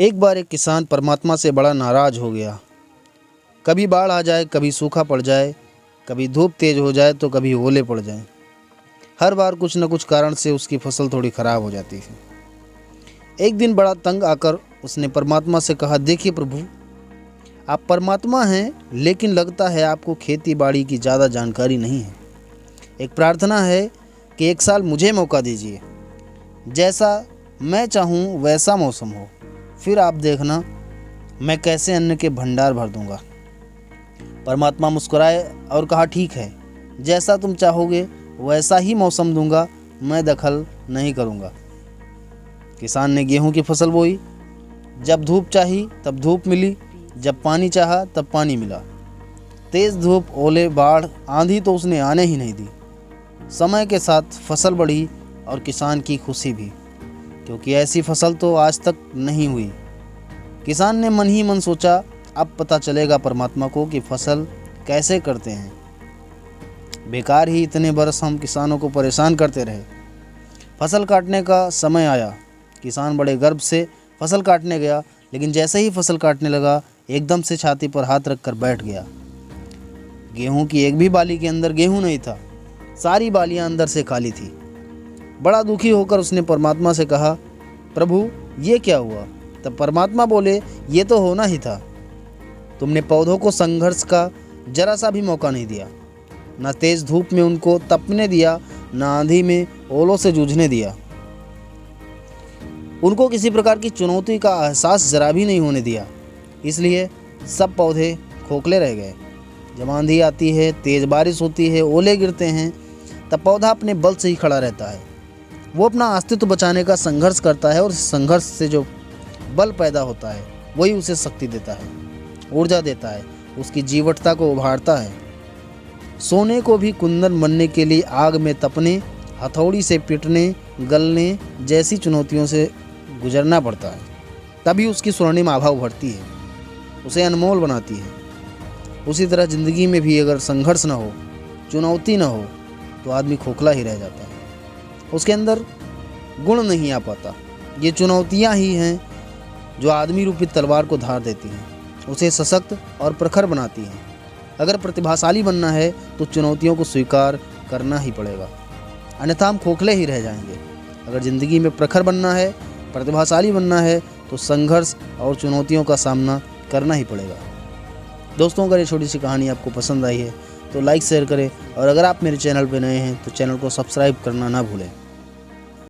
एक बार एक किसान परमात्मा से बड़ा नाराज हो गया। कभी बाढ़ आ जाए, कभी सूखा पड़ जाए, कभी धूप तेज हो जाए तो कभी ओले पड़ जाएं। हर बार कुछ न कुछ कारण से उसकी फसल थोड़ी खराब हो जाती थी। एक दिन बड़ा तंग आकर उसने परमात्मा से कहा, देखिए प्रभु, आप परमात्मा हैं, लेकिन लगता है आपको खेती बाड़ी की ज़्यादा जानकारी नहीं है। एक प्रार्थना है कि एक साल मुझे मौका दीजिए, जैसा मैं चाहूँ वैसा मौसम हो, फिर आप देखना मैं कैसे अन्न के भंडार भर दूंगा। परमात्मा मुस्कुराए और कहा, ठीक है, जैसा तुम चाहोगे वैसा ही मौसम दूंगा, मैं दखल नहीं करूंगा। किसान ने गेहूं की फसल बोई। जब धूप चाही तब धूप मिली, जब पानी चाहा तब पानी मिला। तेज धूप, ओले, बाढ़, आंधी तो उसने आने ही नहीं दी। समय के साथ फसल बढ़ी और किसान की खुशी भी, क्योंकि ऐसी फसल तो आज तक नहीं हुई। किसान ने मन ही मन सोचा, अब पता चलेगा परमात्मा को कि फसल कैसे करते हैं। बेकार ही इतने बरस हम किसानों को परेशान करते रहे। फसल काटने का समय आया। किसान बड़े गर्व से फसल काटने गया, लेकिन जैसे ही फसल काटने लगा, एकदम से छाती पर हाथ रखकर बैठ गया। गेहूं की एक भी बाली के अंदर गेहूं नहीं था, सारी बालियां अंदर से खाली थी। बड़ा दुखी होकर उसने परमात्मा से कहा, प्रभु ये क्या हुआ? तब परमात्मा बोले, ये तो होना ही था। तुमने पौधों को संघर्ष का जरा सा भी मौका नहीं दिया, न तेज धूप में उनको तपने दिया, न आंधी में ओलों से जूझने दिया। उनको किसी प्रकार की चुनौती का एहसास जरा भी नहीं होने दिया, इसलिए सब पौधे खोखले रह गए। जब आंधी आती है, तेज बारिश होती है, ओले गिरते हैं, तब पौधा अपने बल से ही खड़ा रहता है। वो अपना अस्तित्व बचाने का संघर्ष करता है और इस संघर्ष से जो बल पैदा होता है वही उसे शक्ति देता है, ऊर्जा देता है, उसकी जीवटता को उभारता है। सोने को भी कुंदन बनने के लिए आग में तपने, हथौड़ी से पीटने, गलने जैसी चुनौतियों से गुजरना पड़ता है, तभी उसकी स्वर्णिम आभा उभरती है, उसे अनमोल बनाती है। उसी तरह ज़िंदगी में भी अगर संघर्ष न हो, चुनौती न हो, तो आदमी खोखला ही रह जाता है, उसके अंदर गुण नहीं आ पाता। ये चुनौतियाँ ही हैं जो आदमी रूपी तलवार को धार देती हैं, उसे सशक्त और प्रखर बनाती हैं। अगर प्रतिभाशाली बनना है तो चुनौतियों को स्वीकार करना ही पड़ेगा, अन्यथा हम खोखले ही रह जाएंगे। अगर ज़िंदगी में प्रखर बनना है, प्रतिभाशाली बनना है, तो संघर्ष और चुनौतियों का सामना करना ही पड़ेगा। दोस्तों, अगर ये छोटी सी कहानी आपको पसंद आई है तो लाइक शेयर करें, और अगर आप मेरे चैनल पर नए हैं तो चैनल को सब्सक्राइब करना ना भूलें।